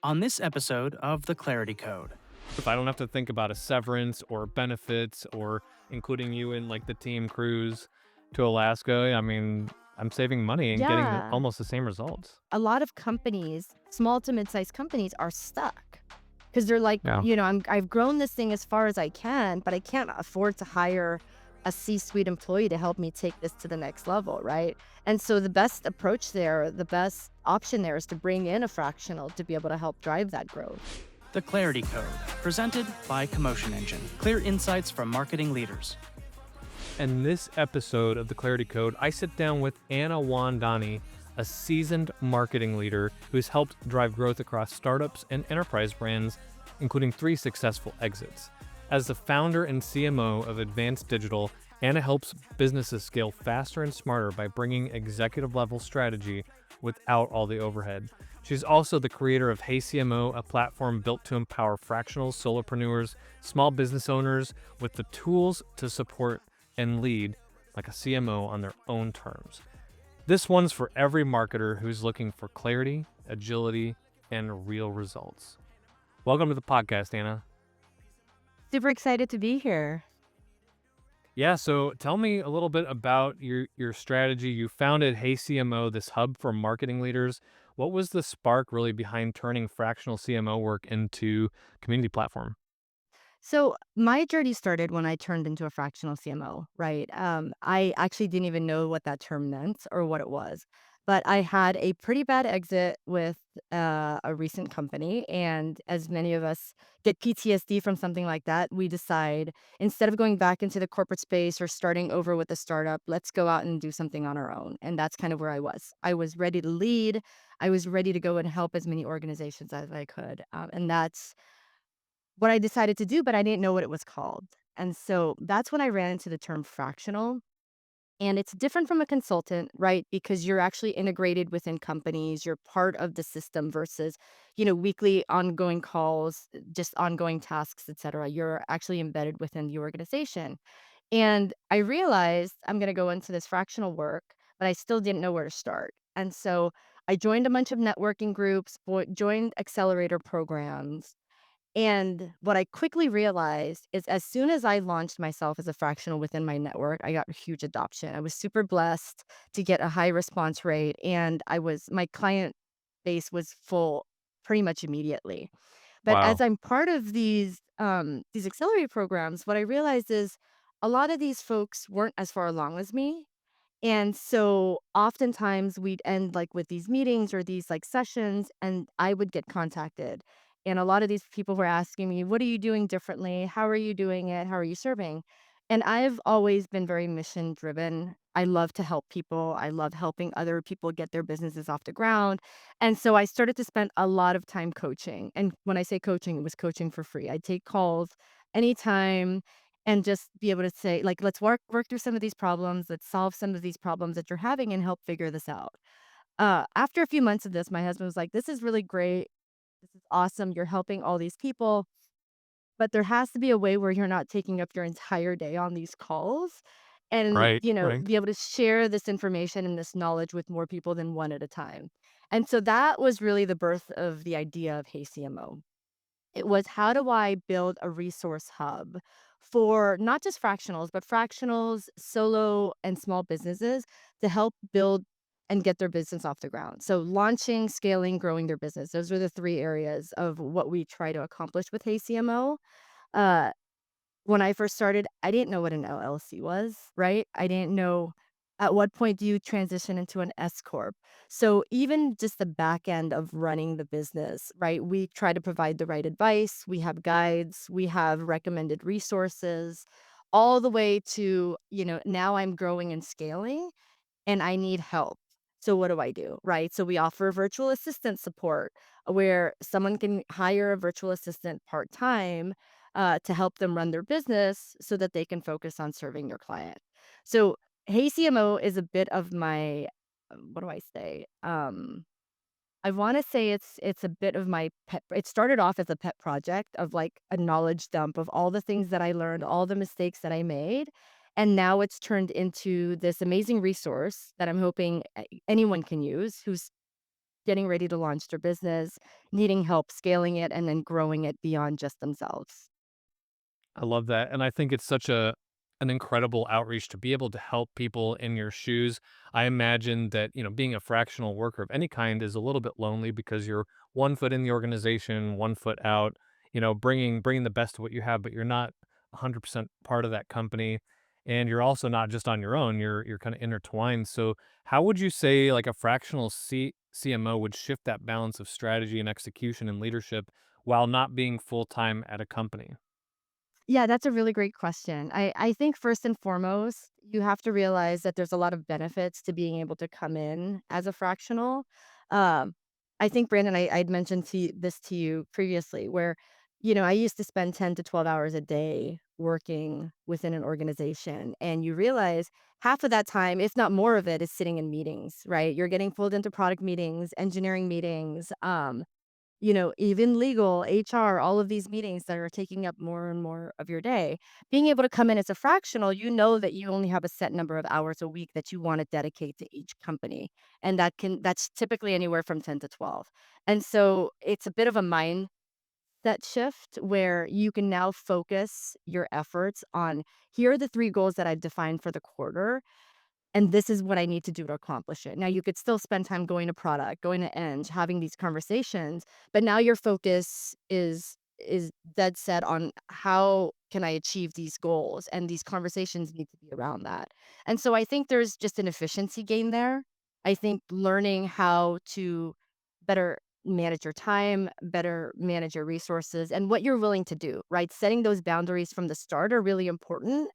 on this episode of The Clarity Code. If I don't have to think about a severance or benefits or including you in like the team cruise to Alaska, I mean, I'm saving money and getting Yeah. almost the same results. A lot of companies, small to mid-sized companies are stuck because they're like, Yeah. I've grown this thing as far as I can, but I can't afford to hire a C-suite employee to help me take this to the next level, right? And so the best approach there, the best option there is to bring in a fractional to be able to help drive that growth. The Clarity Code, presented by Commotion Engine. Clear insights from marketing leaders. In this episode of the Clarity Code, I sit down with Anna Wondany, a seasoned marketing leader who's helped drive growth across startups and enterprise brands, including 3 successful exits. As the founder and CMO of Advanced Digital, Anna helps businesses scale faster and smarter by bringing executive-level strategy without all the overhead. She's also the creator of Hey CMO, a platform built to empower fractionals, solopreneurs, small business owners with the tools to support and lead like a CMO on their own terms. This one's for every marketer who's looking for clarity, agility, and real results. Welcome to the podcast, Anna. Super excited to be here. Yeah, so tell me a little bit about your strategy. You founded Hey CMO, this hub for marketing leaders. What was the spark really behind turning fractional CMO work into community platform? So my journey started when I turned into a fractional CMO, right? I actually didn't even know what that term meant or what it was, but I had a pretty bad exit with a recent company, and as many of us get PTSD from something like that, we decide instead of going back into the corporate space or starting over with a startup, let's go out and do something on our own. And that's kind of where I was. I was ready to lead. I was ready to go and help as many organizations as I could, and that's what I decided to do, but I didn't know what it was called. And so that's when I ran into the term fractional. And it's different from a consultant, right? Because you're actually integrated within companies, you're part of the system versus, weekly ongoing calls, just ongoing tasks, et cetera. You're actually embedded within the organization. And I realized I'm going to go into this fractional work, but I still didn't know where to start. And so I joined a bunch of networking groups, joined accelerator programs, and what I quickly realized is as soon as I launched myself as a fractional within my network, I got huge adoption. I was super blessed to get a high response rate, and my client base was full pretty much immediately. But as Wow. I'm part of these accelerator programs, what I realized is a lot of these folks weren't as far along as me. And so oftentimes we'd end like with these meetings or these like sessions, and I would get contacted. And a lot of these people were asking me, what are you doing differently? How are you doing it? How are you serving? And I've always been very mission driven. I love to help people. I love helping other people get their businesses off the ground. And so I started to spend a lot of time coaching. And when I say coaching, it was coaching for free. I'd take calls anytime and just be able to say, like, let's work through some of these problems, let's solve some of these problems that you're having and help figure this out. After a few months of this, my husband was like, this is really great. This is awesome. You're helping all these people, but there has to be a way where you're not taking up your entire day on these calls and, Right, right. be able to share this information and this knowledge with more people than one at a time. And so that was really the birth of the idea of Hey CMO. It was how do I build a resource hub for not just fractionals, but fractionals, solo, and small businesses to help build and get their business off the ground. So launching, scaling, growing their business. Those are the 3 areas of what we try to accomplish with Hey CMO. Uh, when I first started, I didn't know what an LLC was, right? I didn't know at what point do you transition into an S corp. So even just the back end of running the business, right? We try to provide the right advice, we have guides, we have recommended resources, all the way to, now I'm growing and scaling and I need help. So what do I do? Right? So we offer virtual assistant support where someone can hire a virtual assistant part-time to help them run their business so that they can focus on serving their client. So Hey CMO is a bit of my what do I say? I want to say it's a bit of my pet. It started off as a pet project of like a knowledge dump of all the things that I learned, all the mistakes that I made, and now it's turned into this amazing resource that I'm hoping anyone can use who's getting ready to launch their business, needing help scaling it, and then growing it beyond just themselves. I love that, and I think it's such an incredible outreach to be able to help people in your shoes. I imagine that, being a fractional worker of any kind is a little bit lonely because you're one foot in the organization, one foot out, bringing the best of what you have, but you're not 100% part of that company, and you're also not just on your own, you're kinda intertwined. So, how would you say, like, a fractional CMO would shift that balance of strategy and execution and leadership while not being full-time at a company? Yeah, that's a really great question. I think first and foremost, you have to realize that there's a lot of benefits to being able to come in as a fractional. Um, I think Brandon, I'd mentioned this to you previously, where I used to spend 10 to 12 hours a day working within an organization, and you realize half of that time, if not more of it, is sitting in meetings. Right? You're getting pulled into product meetings, engineering meetings. Even legal, HR, all of these meetings that are taking up more and more of your day. Being able to come in as a fractional, you know that you only have a set number of hours a week that you want to dedicate to each company. And that's typically anywhere from 10 to 12. And so it's a bit of a mindset shift where you can now focus your efforts on here are the three goals that I've defined for the quarter and this is what I need to do to accomplish it. Now you could still spend time going to product, going to Eng, having these conversations, but now your focus is dead set on how can I achieve these goals, and these conversations need to be around that. And so I think there's just an efficiency gain there. I think learning how to better manage your time, better manage your resources, and what you're willing to do, right? Setting those boundaries from the start are really important.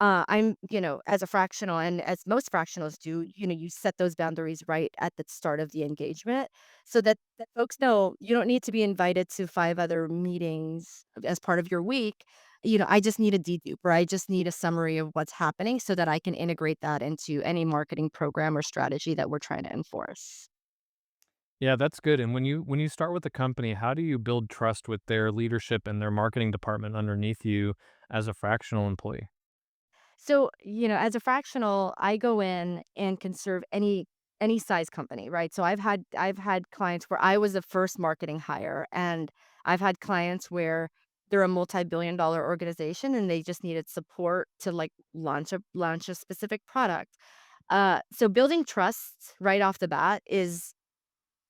As a fractional and as most fractionals do, you set those boundaries right at the start of the engagement so that folks know you don't need to be invited to five other meetings as part of your week. I just need a dedupe or I just need a summary of what's happening so that I can integrate that into any marketing program or strategy that we're trying to enforce. Yeah, that's good. And when you start with a company, how do you build trust with their leadership and their marketing department underneath you as a fractional employee? So, as a fractional, I go in and can serve any size company, right? So I've had clients where I was the first marketing hire, and I've had clients where they're a multi-billion dollar organization and they just needed support to like launch a specific product. So building trust right off the bat is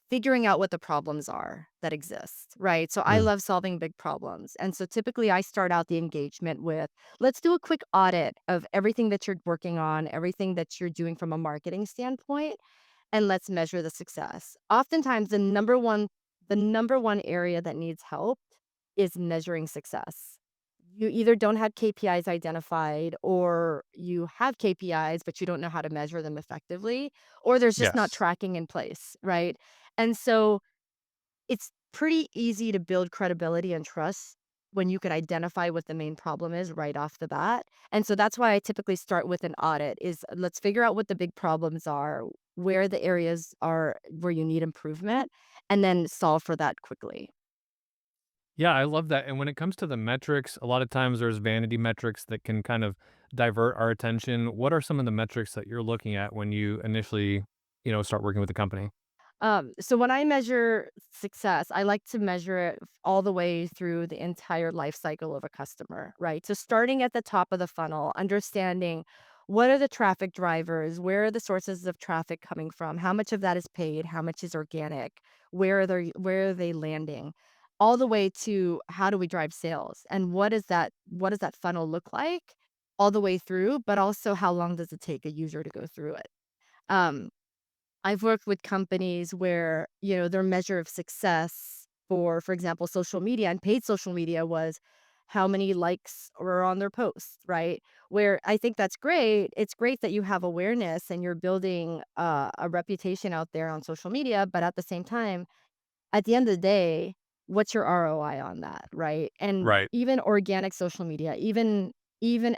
figuring out what the problems are that exist, right? So I Mm. love solving big problems. And so typically I start out the engagement with let's do a quick audit of everything that you're working on, everything that you're doing from a marketing standpoint, and let's measure the success. Oftentimes the number one area that needs help is measuring success. You either don't have KPIs identified or you have KPIs, but you don't know how to measure them effectively, or there's just not Yes. tracking in place, right? And so it's pretty easy to build credibility and trust when you can identify what the main problem is right off the bat. And so that's why I typically start with an audit is let's figure out what the big problems are, where the areas are where you need improvement, and then solve for that quickly. Yeah, I love that. And when it comes to the metrics, a lot of times there's vanity metrics that can kind of divert our attention. What are some of the metrics that you're looking at when you initially, start working with the company? So when I measure success, I like to measure it all the way through the entire life cycle of a customer, right? So starting at the top of the funnel, understanding what are the traffic drivers, where are the sources of traffic coming from, how much of that is paid, how much is organic, where are they landing, all the way to how do we drive sales and what does that funnel look like all the way through, but also how long does it take a user to go through it. Um, I've worked with companies where, their measure of success for example, social media and paid social media was how many likes were on their posts, right? Where I think that's great. It's great that you have awareness and you're building a reputation out there on social media, but at the same time, at the end of the day, what's your ROI on that, right? And Right. even organic social media, even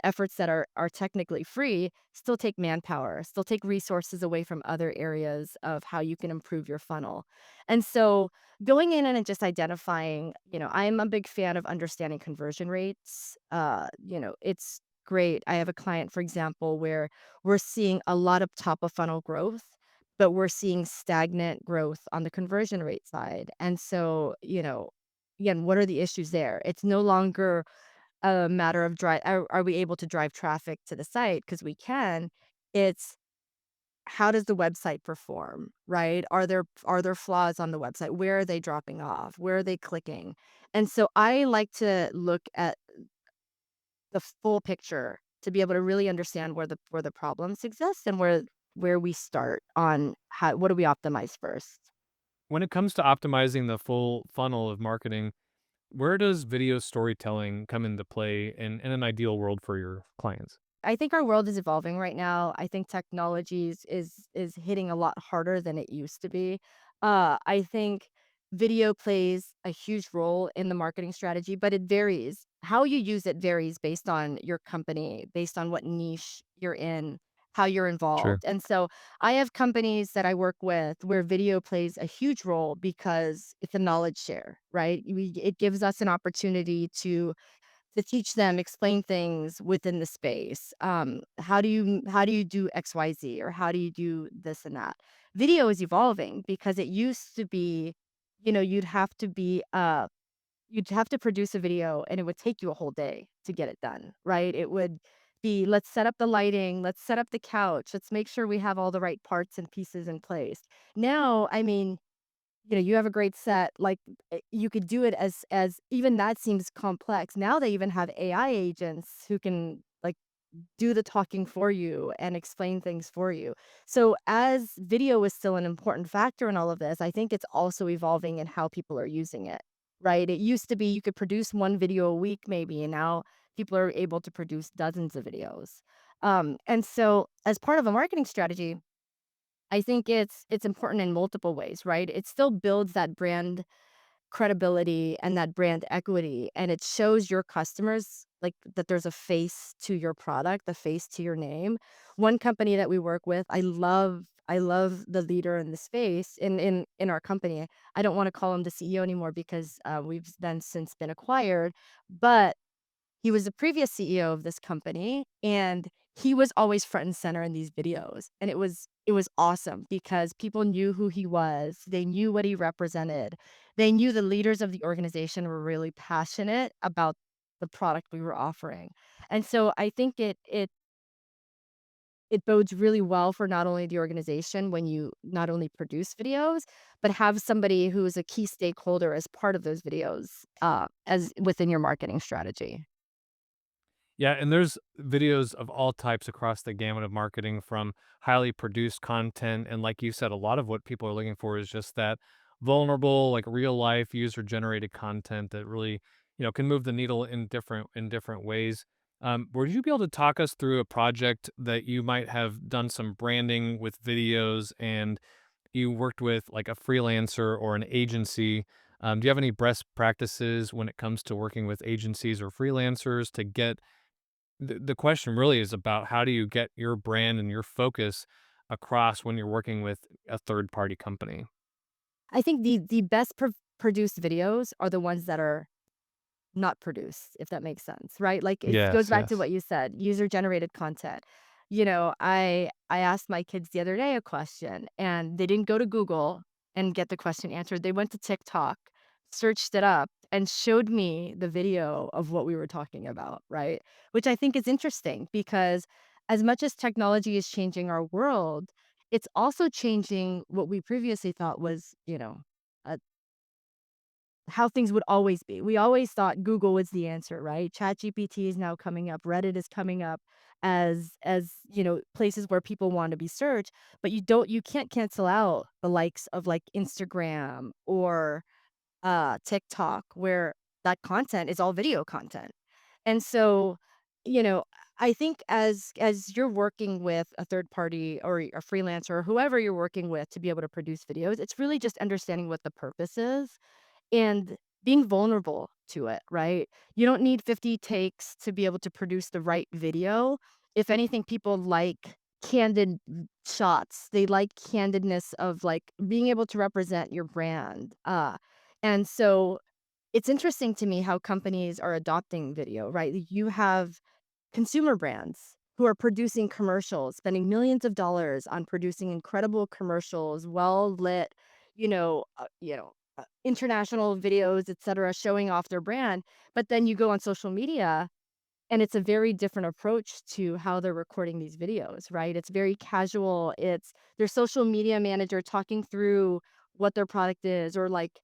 efforts that are technically free still take manpower, still take resources away from other areas of how you can improve your funnel. And so going in and just identifying, I'm a big fan of understanding conversion rates. It's great. I have a client, for example, where we're seeing a lot of top of funnel growth, but we're seeing stagnant growth on the conversion rate side. And so, again, what are the issues there? It's no longer a matter of are we able to drive traffic to the site? Because we can. It's how does the website perform, right? Are there flaws on the website? Where are they dropping off? Where are they clicking? And so I like to look at the full picture to be able to really understand where the problems exist and where we start on what do we optimize first. When it comes to optimizing the full funnel of marketing, where does video storytelling come into play in an ideal world for your clients? I think our world is evolving right now. I think technology is hitting a lot harder than it used to be. I think video plays a huge role in the marketing strategy, but it varies. How you use it varies based on your company, based on what niche you're in, how you're Sure. involved. And so I have companies that I work with where video plays a huge role because it's a knowledge share, right? It gives us an opportunity to teach them, explain things within the space. How do you do XYZ, or how do you do this and that? Video is evolving because it used to be, you'd have to produce a video and it would take you a whole day to get it done, right? It would be, let's set up the lighting, let's set up the couch, let's make sure we have all the right parts and pieces in place. Now, I mean, you have a great set, like, you could do it as even that seems complex. Now they even have AI agents who can, like, do the talking for you and explain things for you. So, as video is still an important factor in all of this, I think it's also evolving in how people are using it, right? It used to be you could produce 1 video a week maybe, and now people are able to produce dozens of videos. And so as part of a marketing strategy, I think it's important in multiple ways, right? It still builds that brand credibility and that brand equity, and it shows your customers, like, that there's a face to your product, a face to your name. One company that we work with, I love the leader in the space in our company. I don't wanna call him the CEO anymore because, we've then since been acquired, but he was the previous CEO of this company, and he was always front and center in these videos, and it was awesome because people knew who he was, they knew what he represented, they knew the leaders of the organization were really passionate about the product we were offering, and so I think it bodes really well for not only the organization when you not only produce videos, but have somebody who is a key stakeholder as part of those videos, as within your marketing strategy. Yeah, and there's videos of all types across the gamut of marketing from highly produced content. And like you said, a lot of what people are looking for is just that vulnerable, like real life user generated content that really, can move the needle in different ways. Would you be able to talk us through a project that you might have done some branding with videos and you worked with like a freelancer or an agency? Do you have any best practices when it comes to working with agencies or freelancers to get the question really is about how do you get your brand and your focus across when you're working with a third party company? I think the best produced videos are the ones that are not produced, if that makes sense, right? Like, it goes Yes, back to yes. what you said, user-generated content. I asked my kids the other day a question, and they didn't go to Google and get the question answered. They went to TikTok, searched it up, and showed me the video of what we were talking about, right? Which I think is interesting because as much as technology is changing our world, it's also changing what we previously thought was, a how things would always be. We always thought Google was the answer, right? ChatGPT is now coming up, Reddit is coming up as places where people want to be searched, but you can't cancel out the likes of, like, Instagram or TikTok, where that content is all video content. And so, you know, I think as you're working with a third party or a freelancer or whoever you're working with to be able to produce videos, it's really just understanding what the purpose is and being vulnerable to it, right? You don't need 50 takes to be able to produce the right video. If anything, people like candid shots. They like candidness of, like, being able to represent your brand. And so it's interesting to me how companies are adopting video, right? You have consumer brands who are producing commercials, spending millions of dollars on producing incredible commercials, well lit, international videos, etc., showing off their brand. But then you go on social media and it's a very different approach to how they're recording these videos, right? It's very casual. It's their social media manager talking through what their product is, or like,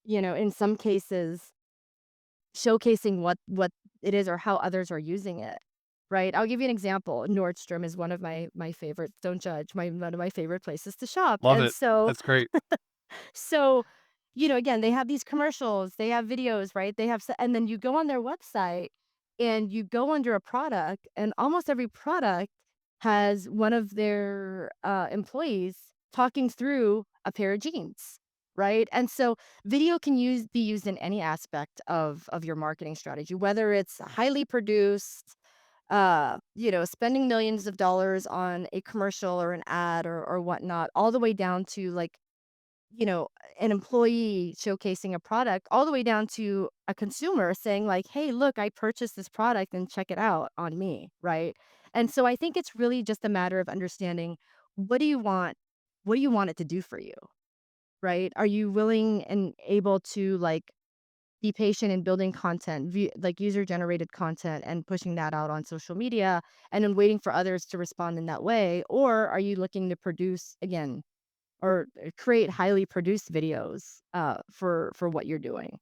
in some cases, showcasing what it is or how others are using it. Right. I'll give you an example. Nordstrom is one of my favorites. Don't judge. One of my favorite places to shop. Love And it. so That's great. so, again, they have these commercials, they have videos, right? And then you go on their website and you go under a product, and almost every product has one of their employees talking through a pair of jeans, right? And so, video can be used in any aspect of your marketing strategy, whether it's highly produced, spending millions of dollars on a commercial or an ad or whatnot, all the way down to like you know, an employee showcasing a product, all the way down to a consumer saying like, "Hey, look, I purchased this product and check it out on me," right? And so I think it's really just a matter of understanding, what do you want? What do you want it to do for you, right? Are you willing and able to like be patient in building content, like user generated content, and pushing that out on social media, and then waiting for others to respond in that way? Or are you looking to produce again, or create highly produced videos, for what you're doing.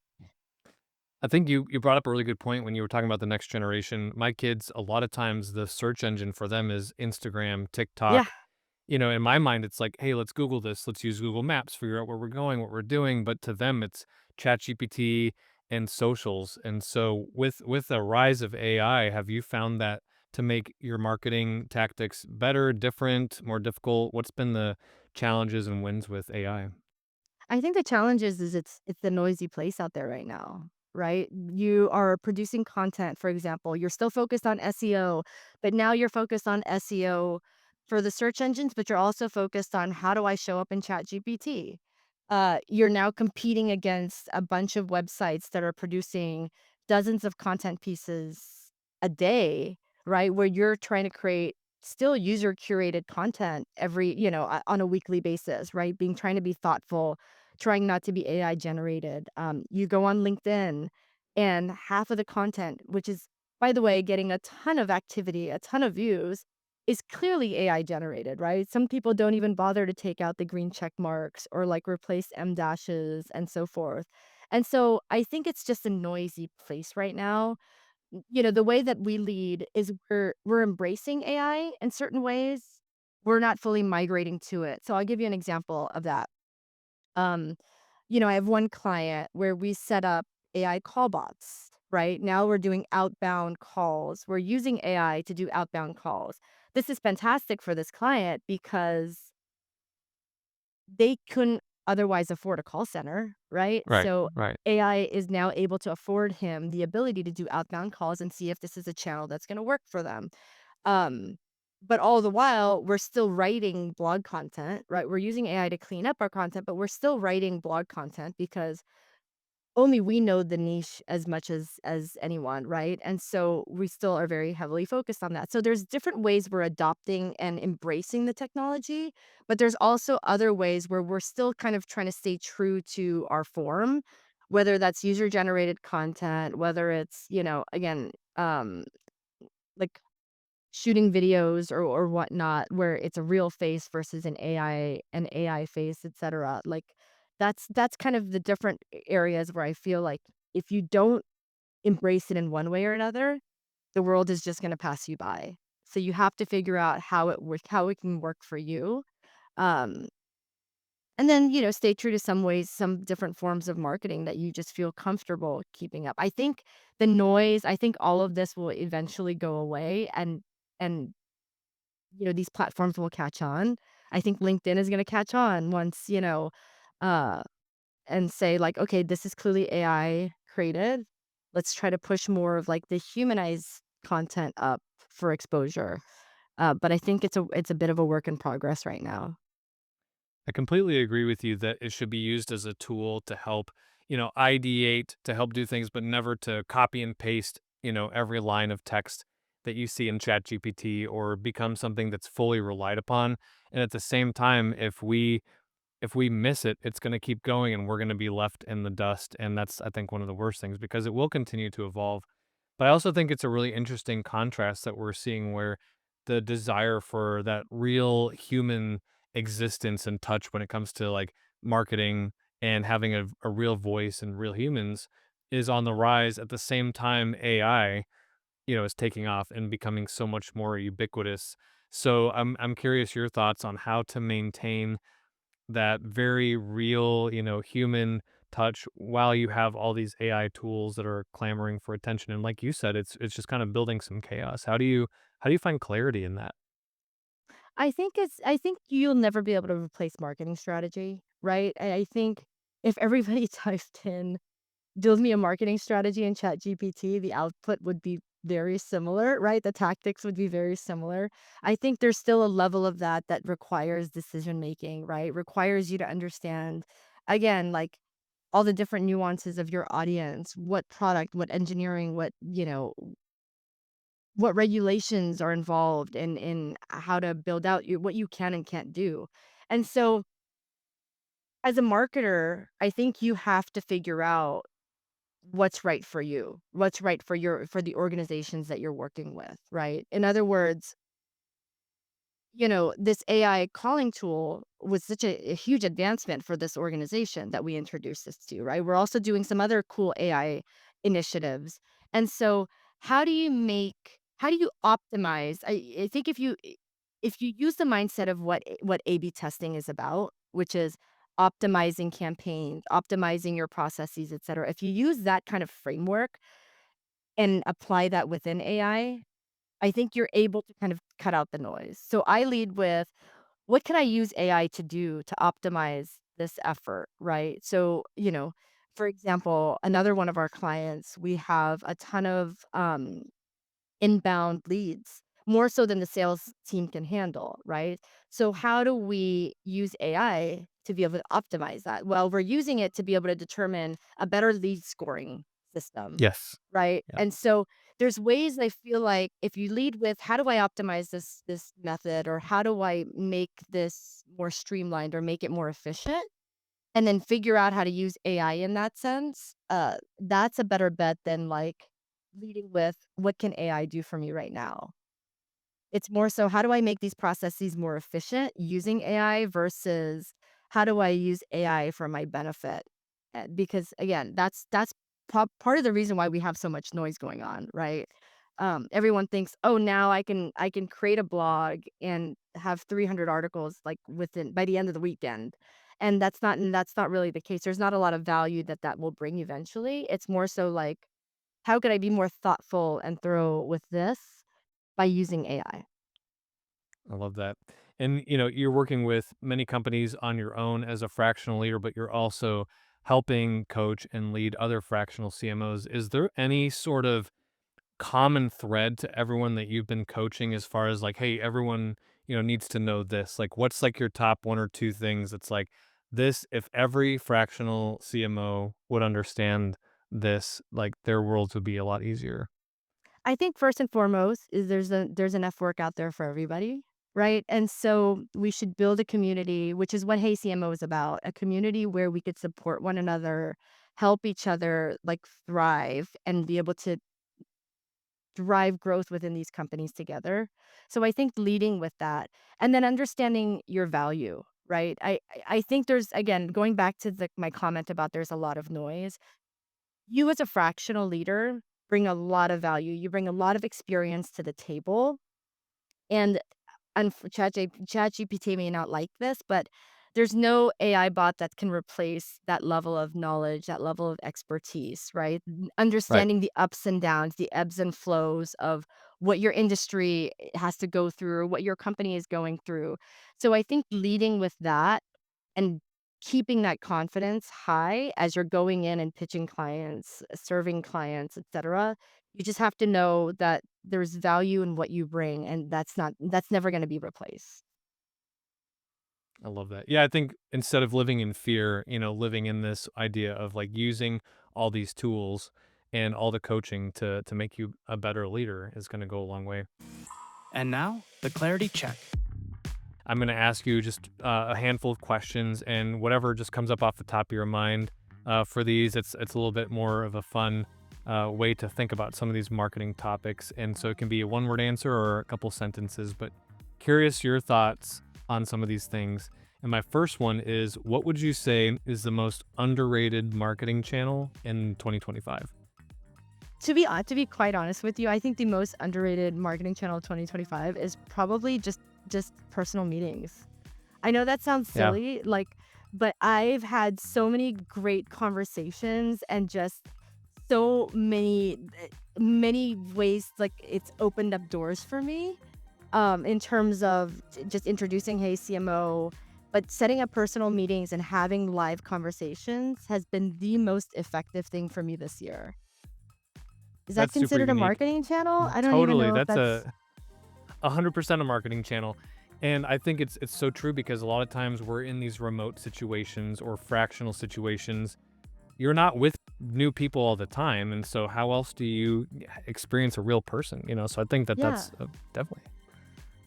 I think you brought up a really good point when you were talking about the next generation. My kids, a lot of times the search engine for them is Instagram, Yeah. TikTok. In my mind, it's like, hey, let's Google this. Let's use Google Maps, figure out where we're going, what we're doing. But to them, it's ChatGPT and socials. And so, with the rise of AI, have you found that to make your marketing tactics better, different, more difficult? What's been the challenges and wins with AI? I think the challenge is it's a noisy place out there right now, right? You are producing content, for example, you're still focused on SEO, but now you're focused on SEO for the search engines, but you're also focused on how do I show up in ChatGPT? You're now competing against a bunch of websites that are producing dozens of content pieces a day, right? Where you're trying to create still user curated content on a weekly basis, right? Being trying to be thoughtful, trying not to be AI generated. You go on LinkedIn, and half of the content, which is, by the way, getting a ton of activity, a ton of views, is clearly AI generated, right? Some people don't even bother to take out the green check marks or like replace M dashes and so forth. And so I think it's just a noisy place right now. The way that we lead is we're embracing AI in certain ways. We're not fully migrating to it. So I'll give you an example of that. Um, I have one client where we set up AI call bots, right? Now we're doing outbound calls. We're using AI to do outbound calls. This is fantastic for this client because they couldn't otherwise afford a call center, right? Right, So right. AI is now able to afford him the ability to do outbound calls and see if this is a channel that's going to work for them. Um, but all the while, we're still writing blog content, right? We're using AI to clean up our content, but we're still writing blog content because only we know the niche as much as anyone, right? And so we still are very heavily focused on that. So there's different ways we're adopting and embracing the technology, but there's also other ways where we're still kind of trying to stay true to our form, whether that's user generated content, whether it's, again, like shooting videos or whatnot, where it's a real face versus an AI face, etc. Like that's kind of the different areas where I feel like if you don't embrace it in one way or another, the world is just going to pass you by. So you have to figure out how it can work for you. Um, and then, stay true to some different forms of marketing that you just feel comfortable keeping up. I think all of this will eventually go away, and these platforms will catch on. I think LinkedIn is going to catch on once, uh and say like, okay, this is clearly AI created. Let's try to push more of like the humanized content up for exposure. But I think it's a bit of a work in progress right now. I completely agree with you that it should be used as a tool to help, ideate, to help do things, but never to copy and paste, every line of text that you see in ChatGPT or become something that's fully relied upon. And at the same time, if we miss it, it's going to keep going and we're going to be left in the dust. And that's, I think, one of the worst things because it will continue to evolve. But I also think it's a really interesting contrast that we're seeing where the desire for that real human existence and touch when it comes to like marketing and having a real voice and real humans is on the rise. At the same time, AI, is taking off and becoming so much more ubiquitous. So I'm curious your thoughts on how to maintain that very real, human touch while you have all these AI tools that are clamoring for attention. And like you said, it's just kind of building some chaos. How do you find clarity in that? I think you'll never be able to replace marketing strategy, right? I think if everybody typed in build me a marketing strategy in ChatGPT, the output would be very similar, right? The tactics would be very similar. I think there's still a level of that requires decision making, right? Requires you to understand, again, like all the different nuances of your audience, what product, what engineering, what regulations are involved in how to build out what you can and can't do. And so as a marketer, I think you have to figure out what's right for you, what's right for for the organizations that you're working with, right? In other words, this AI calling tool was such a huge advancement for this organization that we introduced this to, right? We're also doing some other cool AI initiatives. And so how do you optimize? I think if you use the mindset of what A/B testing is about, which is optimizing campaigns, optimizing your processes, et cetera. If you use that kind of framework and apply that within I think you're able to kind of cut out the noise. So I lead with what can I use AI to do to optimize this effort, right? So, for example, another one of our clients, we have a ton of inbound leads, more so than the sales team can handle, right? So how do we use AI to be able to optimize that? Well, we're using it to be able to determine a better lead scoring system, Yes. right? Yeah. And so there's ways I feel like if you lead with how do I optimize this method, or how do I make this more streamlined or make it more efficient, and then figure out how to use AI in that sense, that's a better bet than like leading with what can AI do for me right now? It's more so how do I make these processes more efficient using AI versus how do I use AI for my benefit? Because again, that's part of the reason why we have so much noise going on, right? Everyone thinks, oh, now I can create a blog and have 300 articles like within by the end of the weekend, and that's not really the case. There's not a lot of value that will bring eventually. It's more so like how could I be more thoughtful and thorough with this by using AI? I love that. And you're working with many companies on your own as a fractional leader, but you're also helping coach and lead other fractional CMOs. Is there any sort of common thread to everyone that you've been coaching as far as like, hey, everyone, needs to know this? Like, what's like your top one or two things that's like this, if every fractional CMO would understand this, like their worlds would be a lot easier. I think first and foremost is there's enough work out there for everybody, right? And so we should build a community, which is what Hey CMO is about, a community where we could support one another, help each other like thrive and be able to drive growth within these companies together. So I think leading with that and then understanding your value, right? I think there's again going back to my comment about there's a lot of noise. You as a fractional leader bring a lot of value. You bring a lot of experience to the table. And ChatGPT may not like this, but there's no AI bot that can replace that level of knowledge, that level of expertise, right? Right. Understanding the ups and downs, the ebbs and flows of what your industry has to go through, what your company is going through. So I think leading with that and keeping that confidence high as you're going in and pitching clients, serving clients, etc. You just have to know that there's value in what you bring, and that's never gonna be replaced. I love that. Yeah, I think instead of living in fear, living in this idea of like using all these tools and all the coaching to make you a better leader is going to go a long way. And now, the clarity check. I'm going to ask you just a handful of questions, and whatever just comes up off the top of your mind. For these, it's a little bit more of a fun way to think about some of these marketing topics, and so it can be a one-word answer or a couple sentences. But curious your thoughts on some of these things. And my first one is, what would you say is the most underrated marketing channel in 2025? To be quite honest with you, I think the most underrated marketing channel of 2025 is probably just personal meetings. I know that sounds Yeah, silly, but I've had so many great conversations and just so many ways like it's opened up doors for me in terms of just introducing Hey CMO, but setting up personal meetings and having live conversations has been the most effective thing for me this year. Is that that's super considered a unique. marketing channel? I don't even Totally, know if that's that's. 100% a marketing channel. And I think it's so true because a lot of times we're in these remote situations or fractional situations. You're not with new people all the time, and so how else do you experience a real person? So I think that Yeah. that's definitely.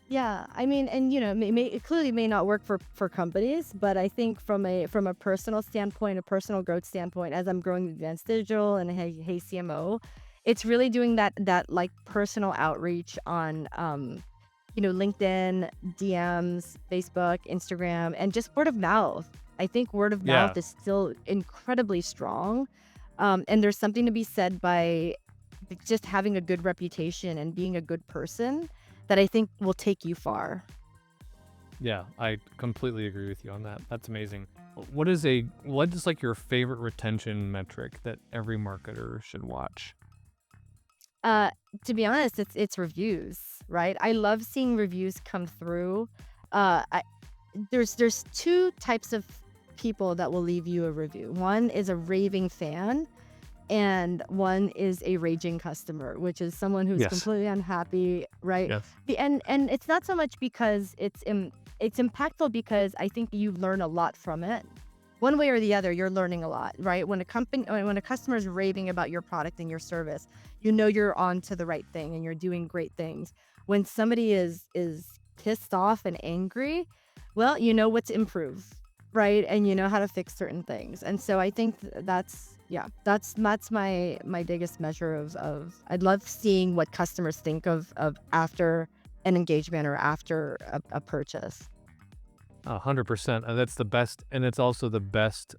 Yeah, I mean, and it clearly may not work for companies, but I think from a personal standpoint, a personal growth standpoint, as I'm growing advanced digital and Hey CMO, it's really doing that like personal outreach on LinkedIn, DMs, Facebook, Instagram, and just word of mouth. I think word of Yeah, mouth is still incredibly strong, and there's something to be said by just having a good reputation and being a good person that I think will take you far. yeah, I completely agree with you on that. That's amazing. What is like your favorite retention metric that every marketer should watch? Uh, to be honest, it's reviews, right? I love seeing reviews come through. I there's two types of people that will leave you a review. One is a raving fan, and one is a raging customer, which is someone who's Yes. completely unhappy, right? Yes. And it's not so much because it's impactful because I think you learn a lot from it. One way or the other, you're learning a lot, right? When a customer is raving about your product and your service, you're on to the right thing and you're doing great things. When somebody is pissed off and angry, well, you know what to improve, right? And you know how to fix certain things. And so I think that's yeah, that's my biggest measure of I'd love seeing what customers think of after an engagement or after a purchase. 100%. That's the best, and it's also the best.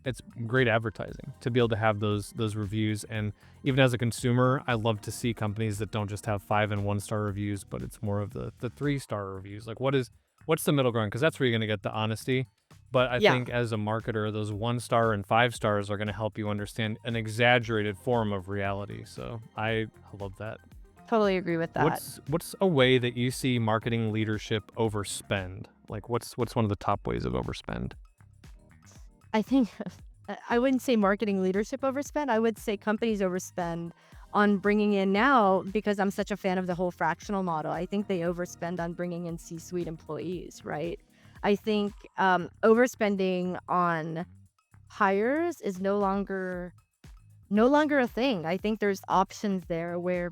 It's great advertising to be able to have those reviews. And even as a consumer, I love to see companies that don't just have 5 and 1 star reviews, but it's more of the 3 star reviews. Like what's the middle ground? Because that's where you're going to get the honesty. But I Yeah, think as a marketer, those 1 star and 5 stars are going to help you understand an exaggerated form of reality. So I love that. totally agree with that. What's a way that you see marketing leadership overspend? Like what's one of the top ways of overspend? I think I wouldn't say marketing leadership overspend. I would say companies overspend on bringing in now because I'm such a fan of the whole fractional model. I think they overspend on bringing in C-suite employees, right? I think overspending on hires is no longer a thing. I think there's options there where,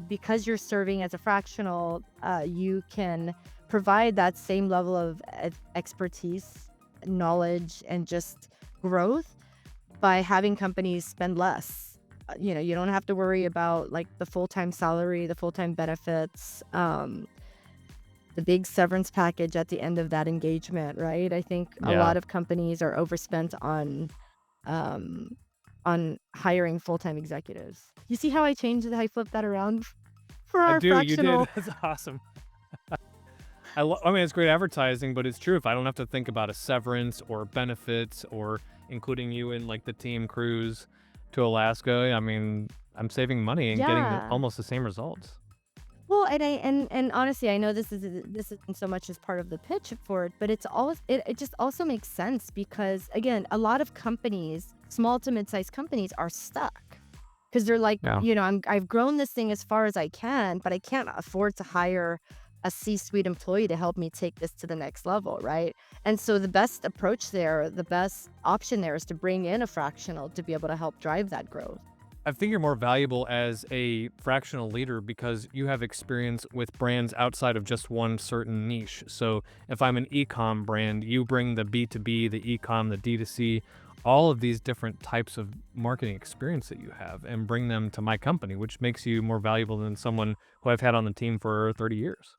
because you're serving as a fractional, you can provide that same level of expertise, knowledge, and just growth by having companies spend less. You don't have to worry about like the full-time salary, the full-time benefits, the big severance package at the end of that engagement, right? I think a Yeah. lot of companies are overspent um, on hiring full-time executives. You see how I flipped that around for I our do, you did. fractional? That's awesome. I mean, it's great advertising, but it's true. If I don't have to think about a severance or benefits or including you in like the team cruise to Alaska, I mean, I'm saving money and getting Yeah. almost the same results. Well, and honestly, I know this isn't so much as part of the pitch for it, but it just also makes sense because again, a lot of companies, small to mid-sized companies, are stuck because they're like, Yeah. I've grown this thing as far as I can, but I can't afford to hire a C-suite employee to help me take this to the next level, right? And so the best approach there, the best option there is to bring in a fractional to be able to help drive that growth. I think you're more valuable as a fractional leader because you have experience with brands outside of just one certain niche. So if I'm an e-com brand, you bring the B2B, the e-com, the D2C, all of these different types of marketing experience that you have and bring them to my company, which makes you more valuable than someone who I've had on the team for 30 years.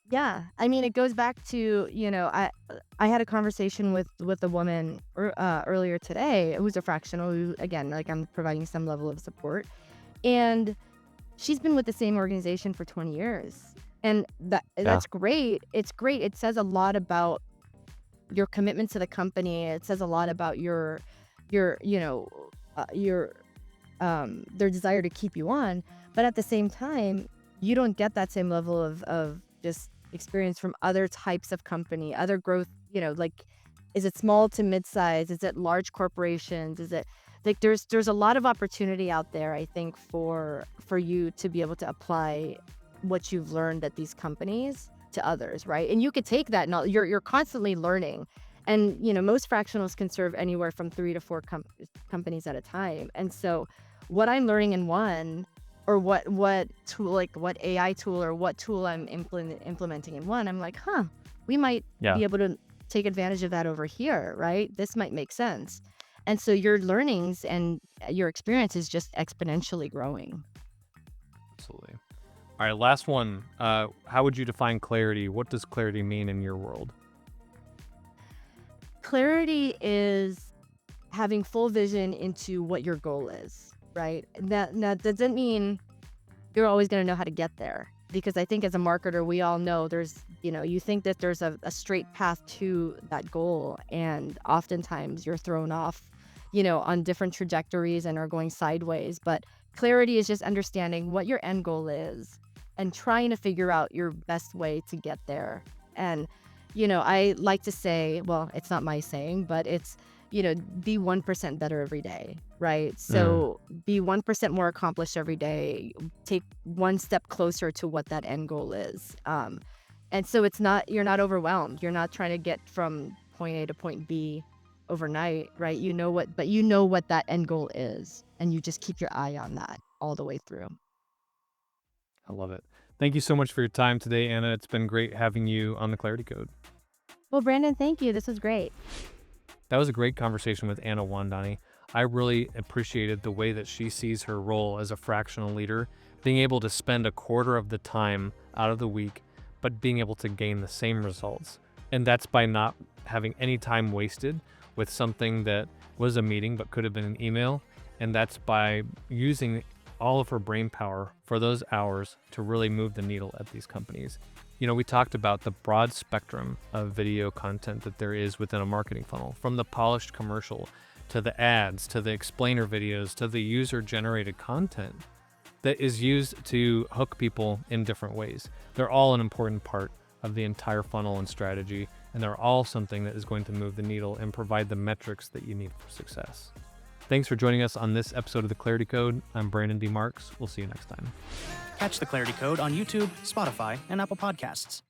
Yeah, I mean, it goes back to, I had a conversation with a woman earlier today who's a fractional, who, again, like, I'm providing some level of support, and she's been with the same organization for 20 years, and Yeah. that's great. It's great. It says a lot about your commitment to the company. It says a lot about your you know your their desire to keep you on, but at the same time, you don't get that same level of just experience from other types of company, other growth, like, is it small to mid-size? Is it large corporations? Is it like there's a lot of opportunity out there, I think, for you to be able to apply what you've learned at these companies to others, right? And you could take that knowledge. You're constantly learning. And most fractionals can serve anywhere from 3 to 4 companies at a time. And so what I'm learning in one, or what tool, like what AI tool or what tool I'm implementing in one, I'm like, we might Yeah. be able to take advantage of that over here, right? This might make sense. And so your learnings and your experience is just exponentially growing. Absolutely. All right, last one. How would you define clarity? What does clarity mean in your world? Clarity is having full vision into what your goal is, right? That doesn't mean you're always going to know how to get there, because I think as a marketer, we all know you think that there's a straight path to that goal, and oftentimes you're thrown off, on different trajectories and are going sideways. But clarity is just understanding what your end goal is and trying to figure out your best way to get there. And I like to say, well, it's not my saying, but it's, be 1% better every day, right? So be 1% more accomplished every day. Take one step closer to what that end goal is. And so you're not overwhelmed. You're not trying to get from point A to point B overnight, right? But you know what that end goal is, and you just keep your eye on that all the way through. I love it. Thank you so much for your time today, Anna. It's been great having you on the Clarity Code. Well, Brandon, thank you. This was great. That was a great conversation with Anna Wondany. I really appreciated the way that she sees her role as a fractional leader, being able to spend a quarter of the time out of the week, but being able to gain the same results. And that's by not having any time wasted with something that was a meeting but could have been an email. And that's by using all of her brain power for those hours to really move the needle at these companies. We talked about the broad spectrum of video content that there is within a marketing funnel, from the polished commercial to the ads, to the explainer videos, to the user-generated content that is used to hook people in different ways. They're all an important part of the entire funnel and strategy, and they're all something that is going to move the needle and provide the metrics that you need for success. Thanks for joining us on this episode of The Clarity Code. I'm Brandon D. Marks. We'll see you next time. Catch the Clarity Code on YouTube, Spotify, and Apple Podcasts.